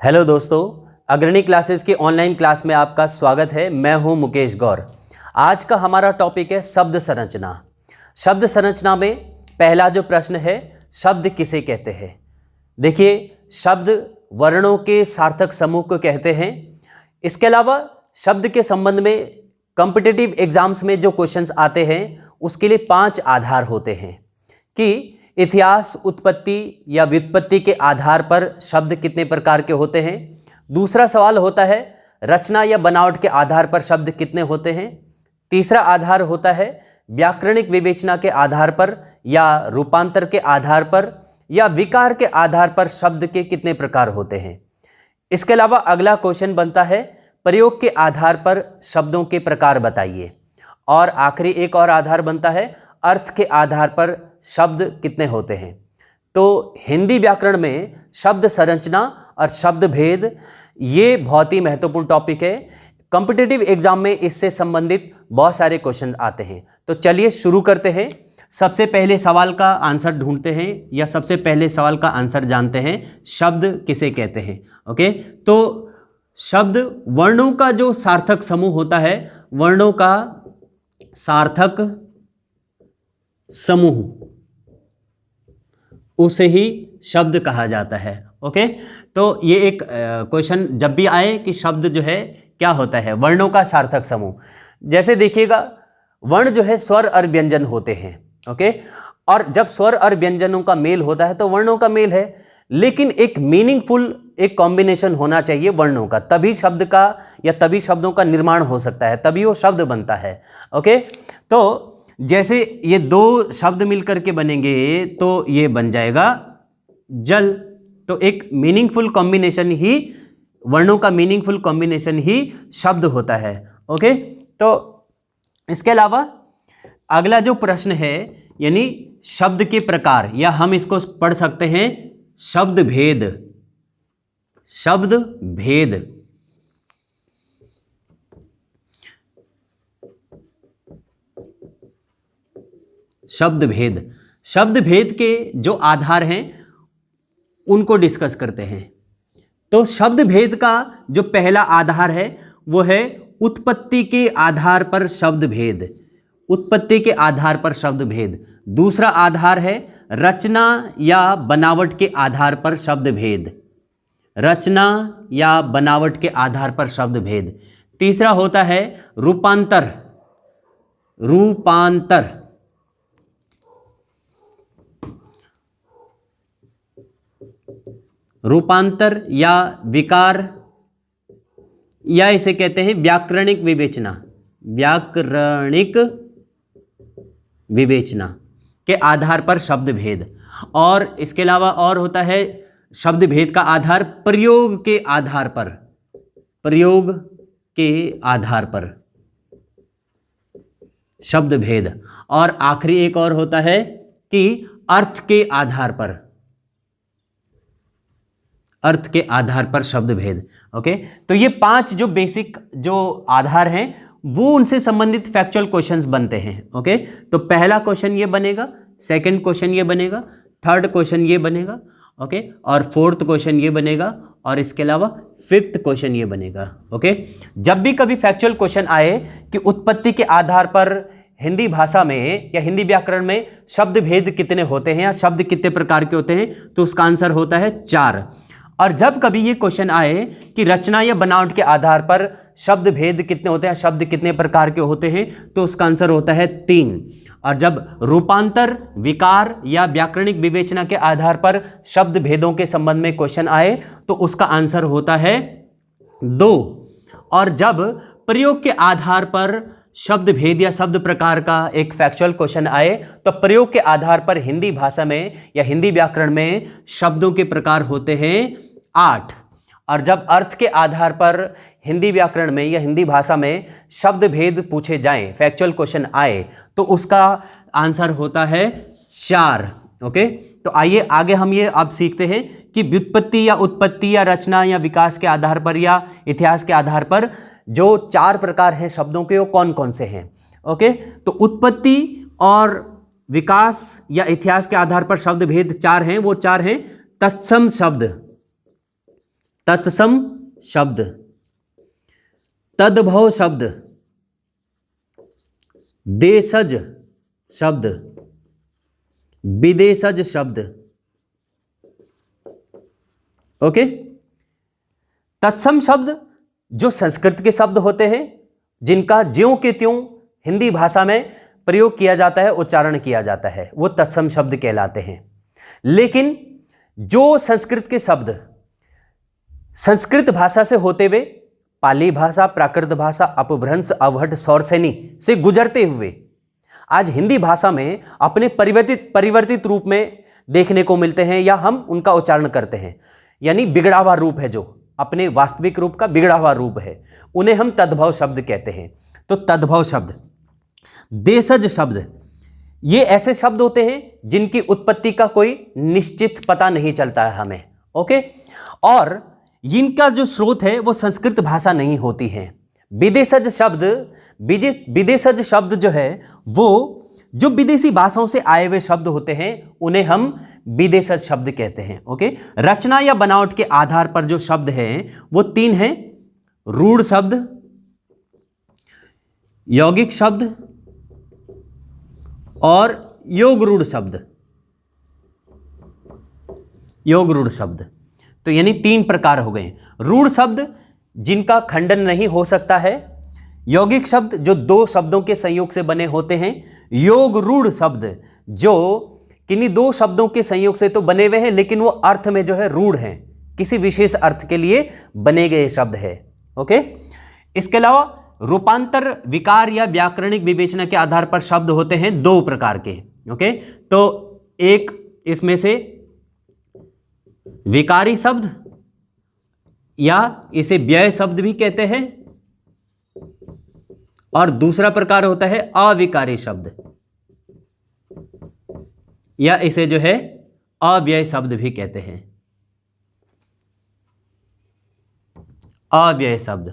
Hello दोस्तों, अग्रणी classes की ऑनलाइन क्लास में आपका स्वागत है। मैं हूं मुकेश गौर। आज का हमारा टॉपिक है शब्द संरचना। शब्द संरचना में पहला जो प्रश्न है, शब्द किसे कहते हैं। देखिए, शब्द वर्णों के सार्थक समूह को कहते हैं। इसके अलावा शब्द के संबंध में कॉम्पिटिटिव एग्जाम्स में जो क्वेश्चंस आते हैं उसके लिए 5 आधार होते हैं कि इतिहास, उत्पत्ति या व्युत्पत्ति के आधार पर शब्द कितने प्रकार के होते हैं। दूसरा सवाल होता है रचना या बनावट के आधार पर शब्द कितने होते हैं। तीसरा आधार होता है व्याकरणिक विवेचना के आधार पर या रूपांतर के आधार पर या विकार के आधार पर शब्द के कितने प्रकार होते हैं। इसके अलावा अगला क्वेश्चन बनता है प्रयोग के आधार पर शब्दों के प्रकार बताइए। और आखिरी एक और आधार बनता है अर्थ के आधार पर शब्द कितने होते हैं। तो हिंदी व्याकरण में शब्द संरचना और शब्द भेद ये बहुत ही महत्वपूर्ण टॉपिक है। कॉम्पिटिटिव एग्जाम में इससे संबंधित बहुत सारे क्वेश्चन आते हैं। तो चलिए शुरू करते हैं। सबसे पहले सवाल का आंसर ढूंढते हैं या सबसे पहले सवाल का आंसर जानते हैं, शब्द किसे कहते हैं। ओके, तो शब्द वर्णों का जो सार्थक समूह होता है, वर्णों का सार्थक समूह, उसे ही शब्द कहा जाता है। ओके, तो ये एक क्वेश्चन जब भी आए कि शब्द जो है क्या होता है, वर्णों का सार्थक समूह। जैसे देखिएगा, वर्ण जो है स्वर और व्यंजन होते हैं। ओके, और जब स्वर और व्यंजनों का मेल होता है तो वर्णों का मेल है, लेकिन एक मीनिंगफुल एक कॉम्बिनेशन होना चाहिए वर्णों का, तभी शब्द का या तभी शब्दों का निर्माण हो सकता है, तभी वो शब्द बनता है। ओके, तो जैसे ये 2 शब्द मिलकर के बनेंगे तो ये बन जाएगा जल। तो एक मीनिंगफुल कॉम्बिनेशन ही, वर्णों का मीनिंगफुल कॉम्बिनेशन ही शब्द होता है। ओके, तो इसके अलावा अगला जो प्रश्न है, यानी शब्द के प्रकार, या हम इसको पढ़ सकते हैं शब्द भेद। शब्द भेद, शब्द भेद, शब्द भेद के जो आधार हैं उनको डिस्कस करते हैं। तो शब्द भेद का जो पहला आधार है वो है उत्पत्ति के आधार पर शब्द भेद। उत्पत्ति के आधार पर शब्द भेद। दूसरा आधार है रचना या बनावट के आधार पर शब्द भेद। रचना या बनावट के आधार पर शब्द भेद। तीसरा होता है रूपांतर। रूपांतर, रूपांतर या विकार, या इसे कहते हैं व्याकरणिक विवेचना। व्याकरणिक विवेचना के आधार पर शब्द भेद। और इसके अलावा और होता है शब्द भेद का आधार प्रयोग के आधार पर। प्रयोग के आधार पर शब्द भेद। और आखिरी एक और होता है कि अर्थ के आधार पर, अर्थ के आधार पर शब्द भेद। ओके, तो ये 5 जो बेसिक जो आधार हैं वो उनसे संबंधित फैक्चुअल क्वेश्चंस बनते हैं। ओके, तो पहला क्वेश्चन ये बनेगा, सेकंड क्वेश्चन ये बनेगा, थर्ड क्वेश्चन ये बनेगा। ओके, और फोर्थ क्वेश्चन ये बनेगा, और इसके अलावा फिफ्थ क्वेश्चन ये बनेगा। ओके, जब भी कभी फैक्चुअल क्वेश्चन आए कि उत्पत्ति के आधार पर हिंदी भाषा में या हिंदी व्याकरण में शब्द भेद कितने होते हैं या शब्द कितने प्रकार के होते हैं, तो उसका आंसर होता है 4। और जब कभी ये क्वेश्चन आए कि रचना या बनावट के आधार पर शब्द भेद कितने होते हैं, शब्द कितने प्रकार के होते हैं, तो उसका आंसर होता है 3। और जब रूपांतर, विकार या व्याकरणिक विवेचना के आधार पर शब्द भेदों के संबंध में क्वेश्चन आए तो उसका आंसर होता है 2। और जब प्रयोग के आधार पर शब्द भेद या शब्द प्रकार का एक फैक्चुअल क्वेश्चन आए तो प्रयोग के आधार पर हिंदी भाषा में या हिंदी व्याकरण में शब्दों के प्रकार होते हैं 8। और जब अर्थ के आधार पर हिंदी व्याकरण में या हिंदी भाषा में शब्द भेद पूछे जाएं, फैक्चुअल क्वेश्चन आए, तो उसका आंसर होता है 4। ओके, तो आइए आगे हम ये अब सीखते हैं कि व्युत्पत्ति या उत्पत्ति या रचना या विकास के आधार पर या इतिहास के आधार पर जो 4 प्रकार हैं शब्दों के, वो कौन कौन से हैं। ओके, तो उत्पत्ति और विकास या इतिहास के आधार पर शब्द भेद 4 हैं। वो 4 हैं तत्सम शब्द, तत्सम शब्द, तद्भव शब्द, देशज शब्द, विदेशज शब्द। ओके, तत्सम शब्द जो संस्कृत के शब्द होते हैं, जिनका ज्यों के त्यों हिंदी भाषा में प्रयोग किया जाता है, उच्चारण किया जाता है, वो तत्सम शब्द कहलाते हैं। लेकिन जो संस्कृत के शब्द संस्कृत भाषा से होते हुए पाली भाषा, प्राकृत भाषा, अपभ्रंश, अवहट, सौरसेनी से गुजरते हुए आज हिंदी भाषा में अपने परिवर्तित रूप में देखने को मिलते हैं, या हम उनका उच्चारण करते हैं, यानी बिगड़ा हुआ रूप है, जो अपने वास्तविक रूप का बिगड़ा हुआ रूप है, उन्हें हम तद्भव शब्द कहते हैं। तो तद्भव शब्द, देशज शब्द, ये ऐसे शब्द होते हैं जिनकी उत्पत्ति का कोई निश्चित पता नहीं चलता है हमें। ओके, और इनका जो स्रोत है वो संस्कृत भाषा नहीं होती है। विदेशज शब्द जो है वो जो विदेशी भाषाओं से आए हुए शब्द होते हैं, उन्हें हम विदेशज शब्द कहते हैं। ओके, रचना या बनावट के आधार पर जो शब्द हैं वो 3 हैं: रूढ़ शब्द, यौगिक शब्द और योग रूढ़ शब्द। योग रूढ़ शब्द, तो यानी 3 प्रकार हो गए। रूढ़ शब्द जिनका खंडन नहीं हो सकता है, यौगिक शब्द जो 2 शब्दों के संयोग से बने होते हैं, योग रूढ़ शब्द जो किन्हीं 2 शब्दों के संयोग से तो बने हुए हैं लेकिन वो अर्थ में जो है रूढ़ हैं, किसी विशेष अर्थ के लिए बने गए शब्द है। ओके, इसके अलावा रूपांतर, विकार या व्याकरणिक विवेचना के आधार पर शब्द होते हैं 2 प्रकार के। ओके, तो एक इसमें से विकारी शब्द या इसे व्यय शब्द भी कहते हैं, और दूसरा प्रकार होता है अविकारी शब्द, या इसे जो है अव्यय शब्द भी कहते हैं। अव्यय शब्द।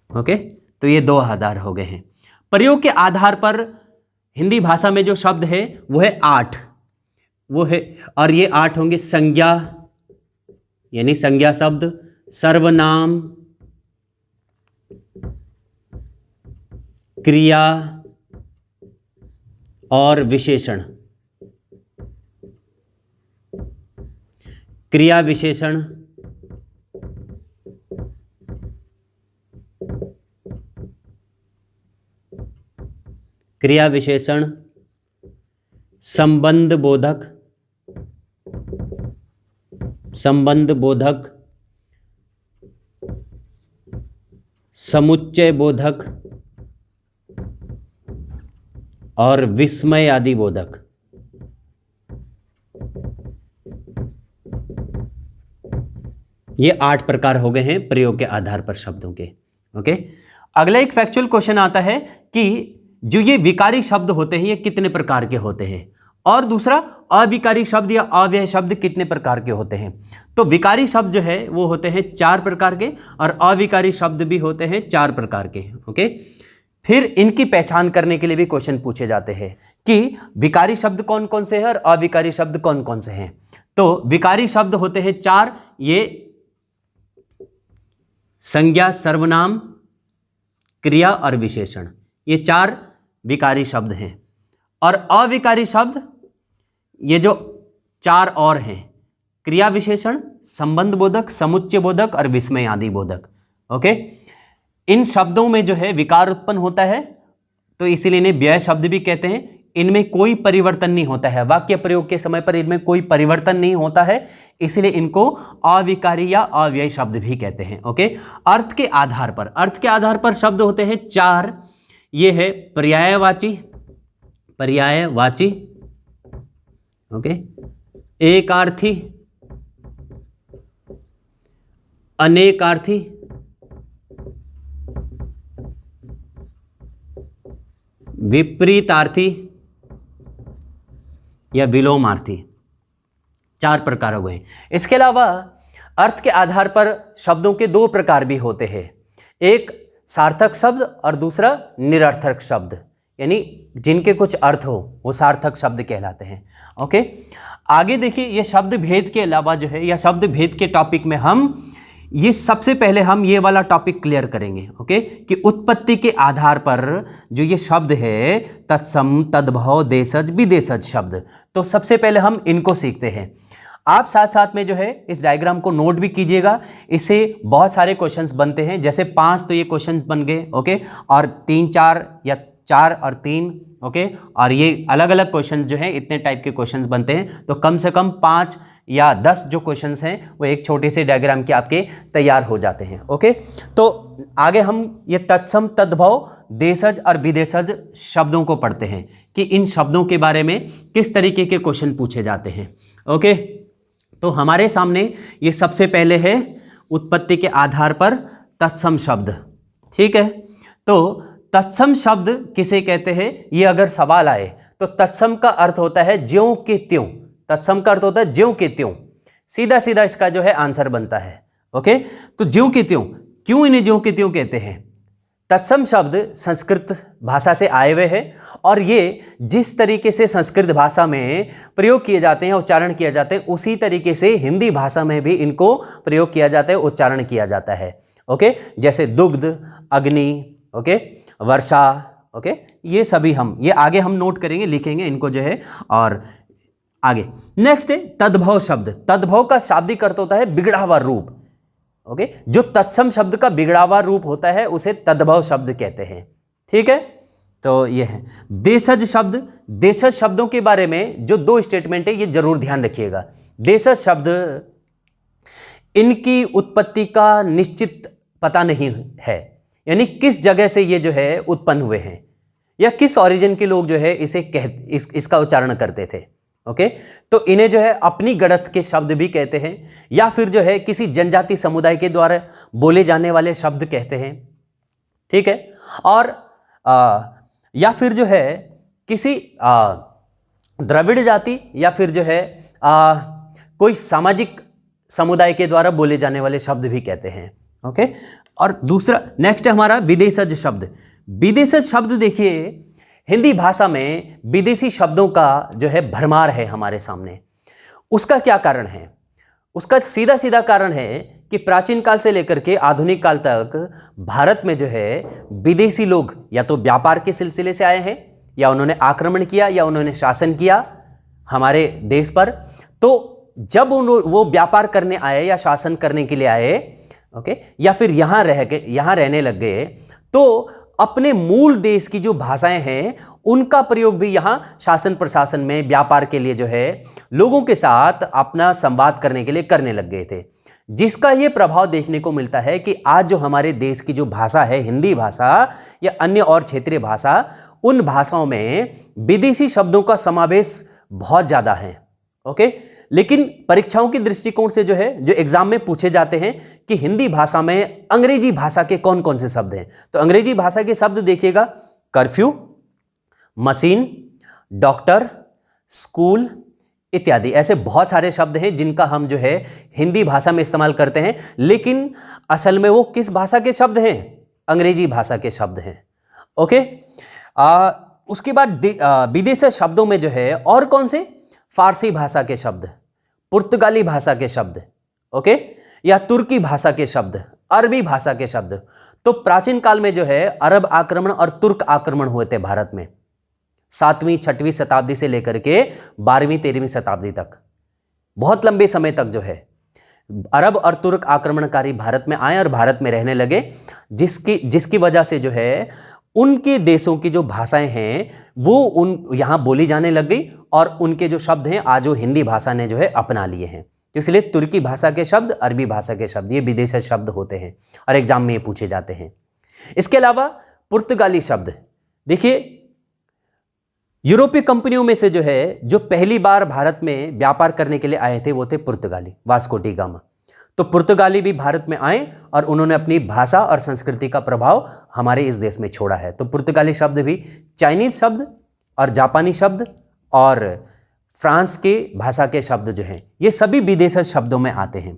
ओके, तो ये 2 आधार हो गए हैं। प्रयोग के आधार पर हिंदी भाषा में जो शब्द है वो है 8, वो है, और ये 8 होंगे: संज्ञा यानी संज्ञा शब्द, सर्वनाम, क्रिया और विशेषण। क्रिया विशेषण, क्रिया विशेषण, संबंध बोधक, संबंध बोधक, समुच्चय बोधक और विस्मय आदि बोधक। ये 8 प्रकार हो गए हैं प्रयोग के आधार पर शब्दों के। ओके, अगला एक फैक्चुअल क्वेश्चन आता है कि जो ये विकारी शब्द होते हैं ये कितने प्रकार के होते हैं, और दूसरा अविकारी शब्द या अव्यय शब्द कितने प्रकार के होते हैं। तो विकारी शब्द जो है वो होते हैं 4 प्रकार के, और अविकारी शब्द भी होते हैं 4 प्रकार के। ओके, फिर इनकी पहचान करने के लिए भी क्वेश्चन पूछे जाते हैं कि विकारी शब्द कौन कौन से हैं और अविकारी शब्द कौन कौन से हैं। तो विकारी शब्द होते हैं 4, ये संज्ञा, सर्वनाम, क्रिया और विशेषण, ये 4 विकारी शब्द हैं। और अविकारी शब्द ये जो 4 और हैं: क्रिया विशेषण, संबंध बोधक, समुच्चय बोधक और विस्मय आदि बोधक। ओके, इन शब्दों में जो है विकार उत्पन्न होता है, तो इसीलिए इन्हें व्यय शब्द भी कहते हैं। इनमें कोई परिवर्तन नहीं होता है, वाक्य प्रयोग के समय पर इनमें कोई परिवर्तन नहीं होता है, इसलिए इनको अविकारी या अव्यय शब्द भी कहते हैं। ओके, अर्थ के आधार पर शब्द होते हैं 4, ये है पर्यायवाची, ओके, एकार्थी, अनेकार्थी, विपरीतार्थी या विलोमार्थी। 4 प्रकार हो गए। इसके अलावा अर्थ के आधार पर शब्दों के 2 प्रकार भी होते हैं, एक सार्थक शब्द और दूसरा निरर्थक शब्द, यानी जिनके कुछ अर्थ हो वो सार्थक शब्द कहलाते हैं। ओके, आगे देखिए, ये शब्द भेद के अलावा जो है, या शब्द भेद के टॉपिक में हम ये सबसे पहले हम ये वाला टॉपिक क्लियर करेंगे। ओके, कि उत्पत्ति के आधार पर जो ये शब्द है तत्सम, तद्भव, देशज, विदेशज शब्द, तो सबसे पहले हम इनको सीखते हैं। आप साथ साथ में जो है इस डायग्राम को नोट भी कीजिएगा, इससे बहुत सारे क्वेश्चंस बनते हैं। जैसे 5 तो ये क्वेश्चन बन गए, ओके, और 3 4 या 4 और 3, ओके, और ये अलग अलग क्वेश्चन जो हैं इतने टाइप के क्वेश्चंस बनते हैं। तो कम से कम 5 या 10 जो क्वेश्चंस हैं वो एक छोटे से डायग्राम के आपके तैयार हो जाते हैं। ओके, तो आगे हम ये तत्सम, तद्भव, देशज और विदेशज शब्दों को पढ़ते हैं कि इन शब्दों के बारे में किस तरीके के क्वेश्चन पूछे जाते हैं। ओके, तो हमारे सामने ये सबसे पहले है उत्पत्ति के आधार पर तत्सम शब्द। ठीक है, तो तत्सम शब्द किसे कहते हैं, ये अगर सवाल आए तो तत्सम का अर्थ होता है ज्यों के त्यों। तत्सम का अर्थ होता है ज्यों के त्यों, सीधा सीधा इसका जो है आंसर बनता है। ओके, तो ज्यों के त्यों, क्यों इन्हें ज्यों के त्यों कहते हैं? तत्सम शब्द संस्कृत भाषा से आए हुए हैं और ये जिस तरीके से संस्कृत भाषा में प्रयोग किए जाते हैं, उच्चारण किया जाते हैं, उसी तरीके से हिंदी भाषा में भी इनको प्रयोग किया जाता है, उच्चारण किया जाता है। ओके, जैसे दुग्ध, अग्नि, ओके, वर्षा, ओके, ये सभी हम ये आगे हम नोट करेंगे, लिखेंगे इनको जो है। और आगे नेक्स्ट है तद्भव शब्द। तद्भव का शाब्दिक अर्थ होता है बिगड़ा हुआ रूप। ओके, जो तत्सम शब्द का बिगड़ा हुआ रूप होता है उसे तद्भव शब्द कहते हैं। ठीक है, तो ये है देशज शब्द। देशज शब्दों के बारे में जो 2 स्टेटमेंट है ये जरूर ध्यान रखिएगा। देशज शब्द, इनकी उत्पत्ति का निश्चित पता नहीं है, यानी किस जगह से ये जो है उत्पन्न हुए हैं या किस ओरिजिन के लोग जो है इसे इसका उच्चारण करते थे। ओके, तो इन्हें जो है अपनी गढ़त के शब्द भी कहते हैं, या फिर जो है किसी जनजाति समुदाय के द्वारा बोले जाने वाले शब्द कहते हैं। ठीक है, और या फिर जो है किसी द्रविड़ जाति या फिर जो है कोई सामाजिक समुदाय के द्वारा बोले जाने वाले शब्द भी कहते हैं। ओके, और दूसरा नेक्स्ट है हमारा विदेशज शब्द। विदेशज शब्द देखिए, हिंदी भाषा में विदेशी शब्दों का जो है भरमार है हमारे सामने। उसका क्या कारण है? उसका सीधा सीधा कारण है कि प्राचीन काल से लेकर के आधुनिक काल तक भारत में जो है विदेशी लोग या तो व्यापार के सिलसिले से आए हैं, या उन्होंने आक्रमण किया, या उन्होंने शासन किया हमारे देश पर। तो जब वो व्यापार करने आए या शासन करने के लिए आए, ओके, या फिर यहाँ रहने लग गए, तो अपने मूल देश की जो भाषाएं हैं उनका प्रयोग भी यहां शासन प्रशासन में व्यापार के लिए जो है लोगों के साथ अपना संवाद करने के लिए करने लग गए थे, जिसका यह प्रभाव देखने को मिलता है कि आज जो हमारे देश की जो भाषा है, हिंदी भाषा या अन्य और क्षेत्रीय भाषा, उन भाषाओं में विदेशी शब्दों का समावेश बहुत ज्यादा है। ओके, लेकिन परीक्षाओं के दृष्टिकोण से जो है, जो एग्जाम में पूछे जाते हैं कि हिंदी भाषा में अंग्रेजी भाषा के कौन कौन से शब्द हैं, तो अंग्रेजी भाषा के शब्द देखिएगा, कर्फ्यू, मशीन, डॉक्टर, स्कूल इत्यादि। ऐसे बहुत सारे शब्द हैं जिनका हम जो है हिंदी भाषा में इस्तेमाल करते हैं, लेकिन असल में वो किस भाषा के शब्द हैं? अंग्रेजी भाषा के शब्द हैं। ओके, उसके बाद विदेशी शब्दों में जो है और कौन से? फारसी भाषा के शब्द, पुर्तगाली भाषा के शब्द, ओके, या तुर्की भाषा के शब्द, अरबी भाषा के शब्द। तो प्राचीन काल में जो है अरब आक्रमण और तुर्क आक्रमण हुए थे भारत में, 7वीं 6वीं शताब्दी से लेकर के 12वीं 13वीं शताब्दी तक, बहुत लंबे समय तक जो है अरब और तुर्क आक्रमणकारी भारत में आए और भारत में रहने लगे, जिसकी वजह से जो है उनके देशों की जो भाषाएं हैं वो यहाँ बोली जाने लग गई, और उनके जो शब्द हैं आज वो हिंदी भाषा ने जो है अपना लिए हैं। तो इसलिए तुर्की भाषा के शब्द, अरबी भाषा के शब्द, ये विदेशी शब्द होते हैं और एग्जाम में ये पूछे जाते हैं। इसके अलावा पुर्तगाली शब्द देखिए, यूरोपीय कंपनियों में से जो है जो पहली बार भारत में व्यापार करने के लिए आए थे वो थे पुर्तगाली, वास्को डी गामा। तो पुर्तगाली भी भारत में आए और उन्होंने अपनी भाषा और संस्कृति का प्रभाव हमारे इस देश में छोड़ा है। तो पुर्तगाली शब्द भी, चाइनीज शब्द और जापानी शब्द और फ्रांस के भाषा के शब्द जो हैं ये सभी विदेशी शब्दों में आते हैं।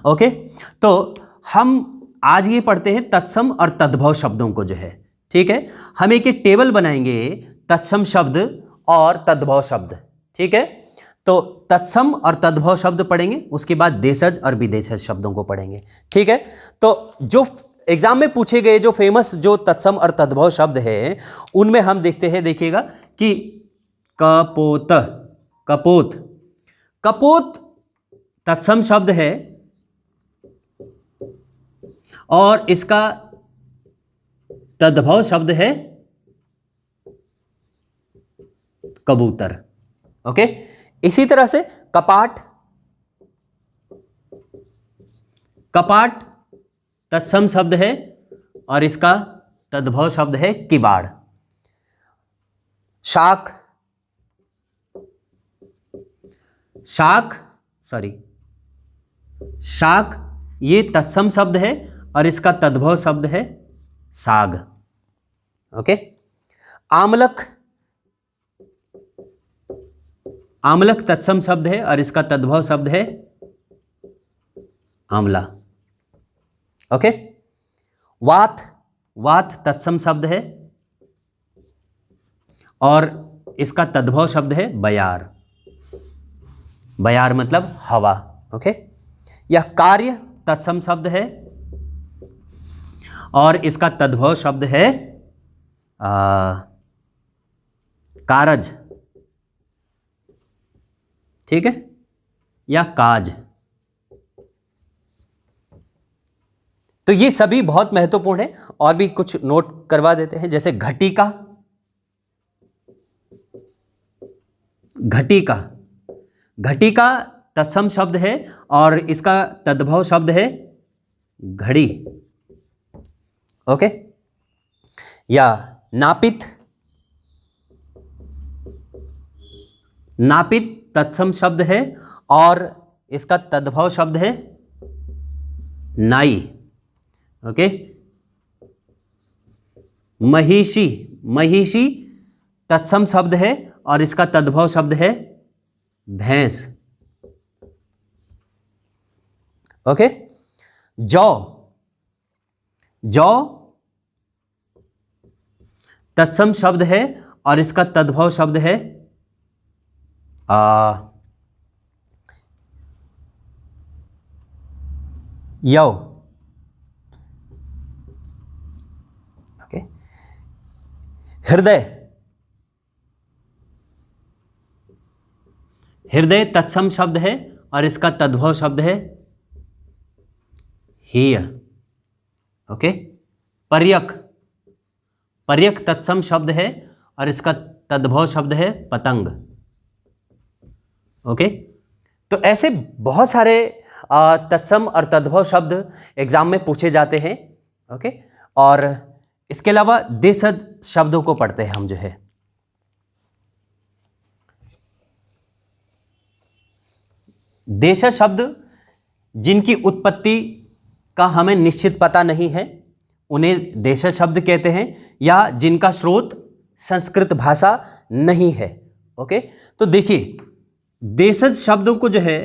ओके, तो हम आज ये पढ़ते हैं तत्सम और तद्भव शब्दों को जो है, ठीक है। हम एक टेबल बनाएंगे तत्सम शब्द और तद्भव शब्द, ठीक है। तो तत्सम और तद्भव शब्द पढ़ेंगे, उसके बाद देशज और विदेशज शब्दों को पढ़ेंगे, ठीक है। तो जो एग्जाम में पूछे गए जो फेमस जो तत्सम और तद्भव शब्द है उनमें हम देखते हैं, देखिएगा कि कपोत, कपोत, कपोत तत्सम शब्द है और इसका तद्भव शब्द है कबूतर, ओके। इसी तरह से कपाट, कपाट तत्सम शब्द है और इसका तद्भव शब्द है किवाड़। शाक, शाक, सॉरी, शाक ये तत्सम शब्द है और इसका तद्भव शब्द है साग, ओके। आमलक, आमलक तत्सम शब्द है और इसका तद्भव शब्द है आंवला, ओके। वात, वात तत्सम शब्द है और इसका तद्भव शब्द है बयार, बयार मतलब हवा, ओके। यह कार्य तत्सम शब्द है और इसका तद्भव शब्द है कारज, ठीक है, या काज। तो ये सभी बहुत महत्वपूर्ण है और भी कुछ नोट करवा देते हैं, जैसे घटिका, घटिका, घटिका तत्सम शब्द है और इसका तद्भव शब्द है घड़ी, ओके। या नापित, नापित तत्सम शब्द है और इसका तद्भव शब्द है नाई, ओके। महिषी, महिषी तत्सम शब्द है और इसका तद्भव शब्द है भैंस, ओके। जौ, जौ तत्सम शब्द है और इसका तद्भव शब्द है यौ, ओके। हृदय, हृदय तत्सम शब्द है और इसका तद्भव शब्द है हीय, ओके। पर्यक, पर्यक तत्सम शब्द है और इसका तद्भव शब्द है पतंग, ओके। तो ऐसे बहुत सारे तत्सम और तद्भव शब्द एग्जाम में पूछे जाते हैं, ओके। और इसके अलावा देशज शब्दों को पढ़ते हैं हम जो है। देशज शब्द जिनकी उत्पत्ति का हमें निश्चित पता नहीं है उन्हें देशज शब्द कहते हैं, या जिनका स्रोत संस्कृत भाषा नहीं है, ओके। तो देखिए देशज शब्दों को जो है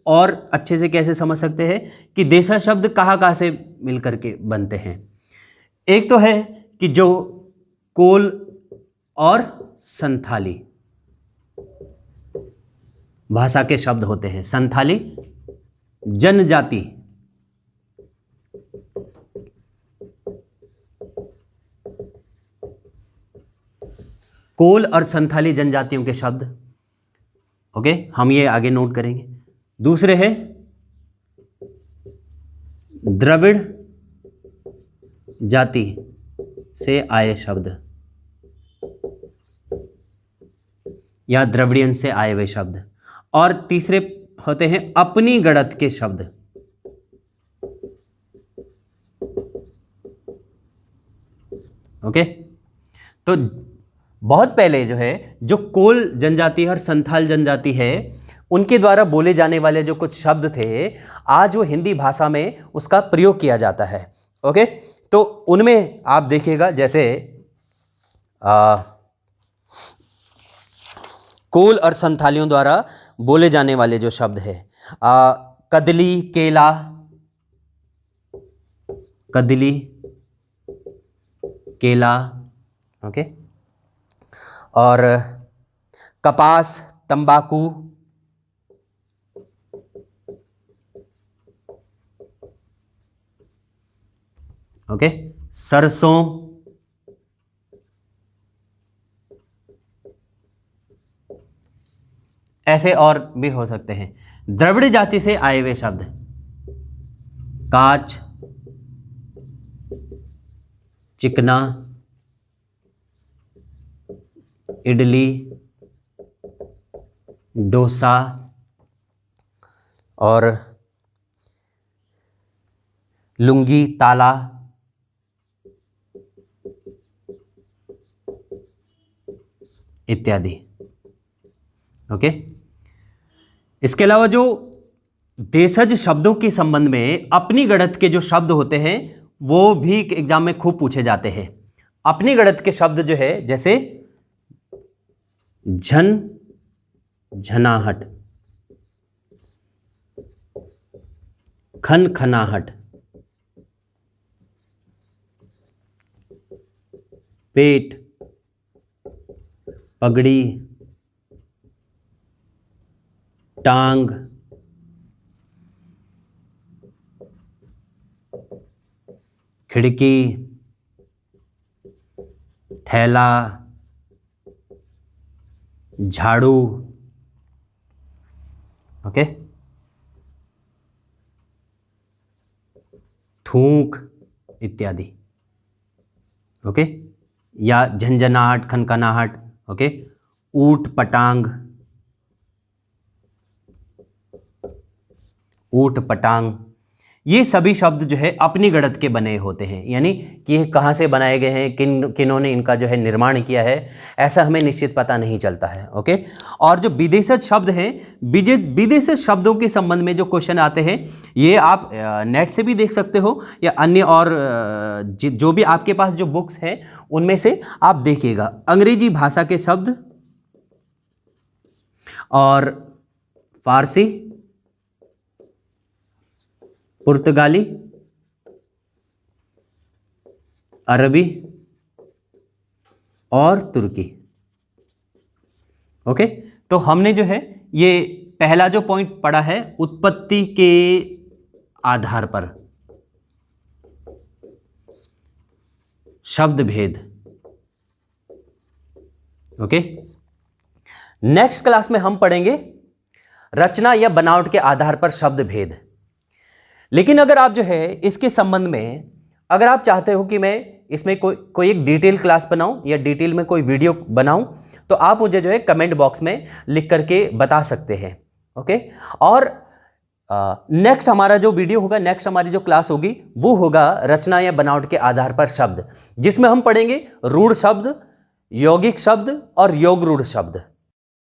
और अच्छे से कैसे समझ सकते हैं कि देशज शब्द कहाँ से मिलकर के बनते हैं। एक तो है कि जो कोल और संथाली भाषा के शब्द होते हैं, संथाली जनजाति, कोल और संथाली जनजातियों के शब्द, ओके, हम ये आगे नोट करेंगे। दूसरे है द्रविड़ जाति से आए शब्द या द्रविड़ियन से आए हुए शब्द। और तीसरे होते हैं अपनी गणत के शब्द, ओके। तो बहुत पहले जो है जो कोल जनजाति और संथाल जनजाति है उनके द्वारा बोले जाने वाले जो कुछ शब्द थे आज वो हिंदी भाषा में उसका प्रयोग किया जाता है, ओके। तो उनमें आप देखिएगा जैसे कोल और संथालियों द्वारा बोले जाने वाले जो शब्द है कदली, केला, कदली, केला, ओके, और कपास, तंबाकू, ओके, सरसों, ऐसे और भी हो सकते हैं। द्रविड़ जाति से आए हुए शब्द, काच, चिकना, इडली, डोसा और लुंगी, ताला, इत्यादि। ओके, इसके अलावा जो देशज शब्दों के संबंध में अपनी गणित के जो शब्द होते हैं वो भी एग्जाम में खूब पूछे जाते हैं। अपनी गणित के शब्द जो है, जैसे झन, झनाहट, खन, खनाहट, पेट, पगड़ी, टांग, खिड़की, थैला, झाड़ू, ओके, थूक इत्यादि। ओके, या झंझनाहट, खनखनाहट, ओके, ऊट पटांग, ऊट पटांग, ये सभी शब्द जो है अपनी गणित के बने होते हैं, यानी कि ये कहाँ से बनाए गए हैं, किन्होंने इनका जो है निर्माण किया है, ऐसा हमें निश्चित पता नहीं चलता है। ओके, और जो विदेशज शब्द हैं, विदेशज शब्दों के संबंध में जो क्वेश्चन आते हैं ये आप नेट से भी देख सकते हो या अन्य और जो भी आपके पास जो बुक्स हैं उनमें से आप देखिएगा। अंग्रेजी भाषा के शब्द और फारसी, पुर्तगाली, अरबी और तुर्की। ओके, तो हमने जो है ये पहला जो पॉइंट पढ़ा है उत्पत्ति के आधार पर शब्द भेद। ओके, नेक्स्ट क्लास में हम पढ़ेंगे रचना या बनावट के आधार पर शब्द भेद। लेकिन अगर आप जो है इसके संबंध में अगर आप चाहते हो कि मैं इसमें कोई एक डिटेल क्लास बनाऊं या डिटेल में कोई वीडियो बनाऊं, तो आप मुझे जो है कमेंट बॉक्स में लिख करके बता सकते हैं। ओके, और नेक्स्ट हमारा जो वीडियो होगा, नेक्स्ट हमारी जो क्लास होगी वो होगा रचना या बनावट के आधार पर शब्द, जिसमें हम पढ़ेंगे रूढ़ शब्द, यौगिक शब्द और योग रूढ़ शब्द।